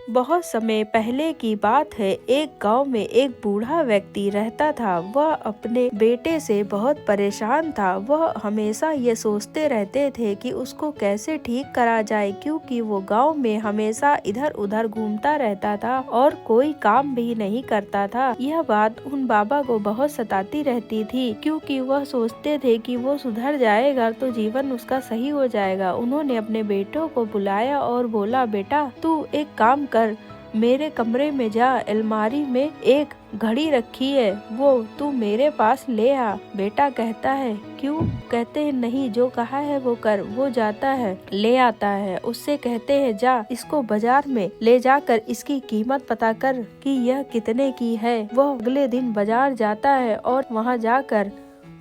बहुत समय पहले की बात है। एक गांव में एक बूढ़ा व्यक्ति रहता था। वह अपने बेटे से बहुत परेशान था। वह हमेशा ये सोचते रहते थे कि उसको कैसे ठीक करा जाए, क्योंकि वो गांव में हमेशा इधर उधर घूमता रहता था और कोई काम भी नहीं करता था। यह बात उन बाबा को बहुत सताती रहती थी, क्योंकि वह सोचते थे कि वो सुधर जाएगा तो जीवन उसका सही हो जाएगा। उन्होंने अपने बेटों को बुलाया और बोला, बेटा तू एक काम कर, मेरे कमरे में जा, अलमारी में एक घड़ी रखी है, वो तू मेरे पास ले आ। बेटा कहता है, क्यों? कहते हैं, नहीं, जो कहा है वो कर। वो जाता है, ले आता है। उससे कहते हैं, जा इसको बाजार में ले जाकर इसकी कीमत पता कर कि यह कितने की है। वह अगले दिन बाजार जाता है और वहाँ जाकर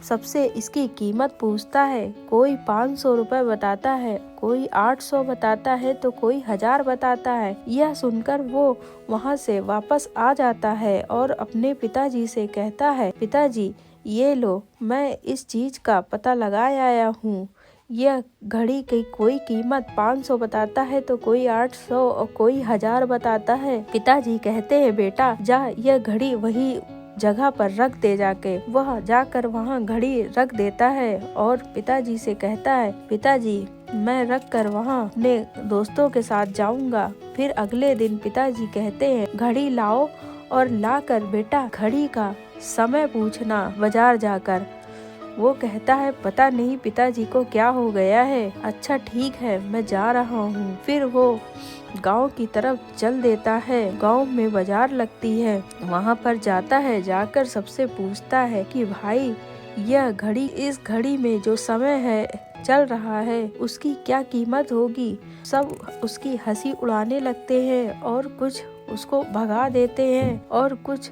सबसे इसकी कीमत पूछता है। कोई 500 रुपए बताता है, कोई 800 बताता है तो कोई 1000 बताता है। यह सुनकर वो वहाँ से वापस आ जाता है और अपने पिताजी से कहता है, पिताजी ये लो, मैं इस चीज का पता लगा आया हूँ। यह घड़ी की कोई कीमत 500 बताता है तो कोई 800 और कोई 1000 बताता है। पिताजी कहते हैं, बेटा जा यह घड़ी वही जगह पर रख दे जाके। वह जाकर वहाँ घड़ी रख देता है और पिताजी से कहता है, पिताजी मैं रख कर वहाँ अपने दोस्तों के साथ जाऊंगा। फिर अगले दिन पिताजी कहते हैं, घड़ी लाओ और लाकर बेटा घड़ी का समय पूछना बाजार जाकर। वो कहता है, पता नहीं पिताजी को क्या हो गया है। अच्छा ठीक है, मैं जा रहा हूँ। फिर वो गांव की तरफ चल देता है। गांव में बाजार लगती है, वहाँ पर जाता है। जाकर सबसे पूछता है कि भाई यह घड़ी, इस घड़ी में जो समय है चल रहा है उसकी क्या कीमत होगी। सब उसकी हंसी उड़ाने लगते हैं और कुछ उसको भगा देते हैं और कुछ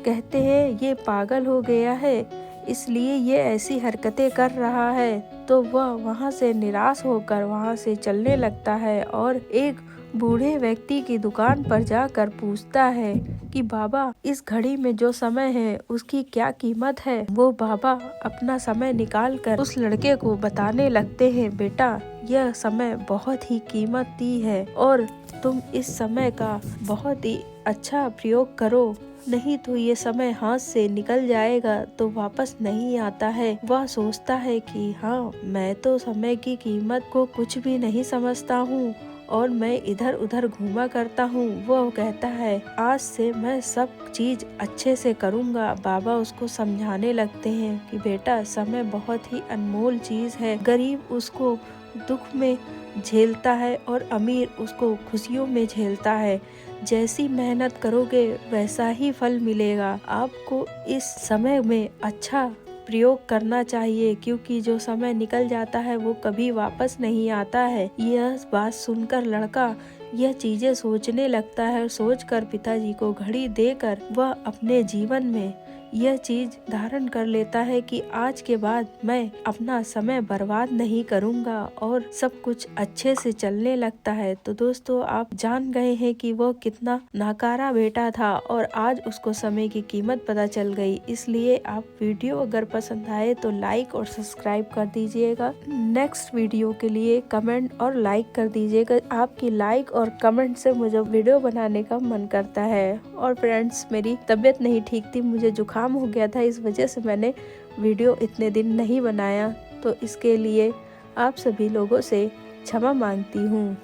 कहते हैं ये पागल हो गया है इसलिए ये ऐसी हरकतें कर रहा है। तो वह वहाँ से निराश होकर वहाँ से चलने लगता है और एक बूढ़े व्यक्ति की दुकान पर जाकर पूछता है कि बाबा इस घड़ी में जो समय है उसकी क्या कीमत है। वो बाबा अपना समय निकालकर उस लड़के को बताने लगते हैं, बेटा यह समय बहुत ही कीमती है और तुम इस समय का बहुत ही अच्छा प्रयोग करो, नहीं तो ये समय हाथ से निकल जाएगा तो वापस नहीं आता है। वह सोचता है कि हाँ, मैं तो समय की कीमत को कुछ भी नहीं समझता हूँ और मैं इधर उधर घूमा करता हूँ। वह कहता है, आज से मैं सब चीज अच्छे से करूँगा। बाबा उसको समझाने लगते हैं कि बेटा समय बहुत ही अनमोल चीज है। गरीब उसको दुख में झेलता है और अमीर उसको खुशियों में झेलता है। जैसी मेहनत करोगे वैसा ही फल मिलेगा। आपको इस समय में अच्छा प्रयोग करना चाहिए, क्योंकि जो समय निकल जाता है वो कभी वापस नहीं आता है। यह बात सुनकर लड़का यह चीजें सोचने लगता है और सोचकर पिताजी को घड़ी देकर वह अपने जीवन में यह चीज धारण कर लेता है कि आज के बाद मैं अपना समय बर्बाद नहीं करूंगा और सब कुछ अच्छे से चलने लगता है। तो दोस्तों, आप जान गए हैं कि वो कितना नाकारा बेटा था और आज उसको समय की कीमत पता चल गई। इसलिए आप वीडियो अगर पसंद आए तो लाइक और सब्सक्राइब कर दीजिएगा। नेक्स्ट वीडियो के लिए कमेंट और लाइक कर दीजिएगा। आपकी लाइक और कमेंट से मुझे वीडियो बनाने का मन करता है। और फ्रेंड्स, मेरी तबीयत नहीं ठीक थी, मुझे जुकाम हो गया था, इस वजह से मैंने वीडियो इतने दिन नहीं बनाया। तो इसके लिए आप सभी लोगों से क्षमा मांगती हूँ।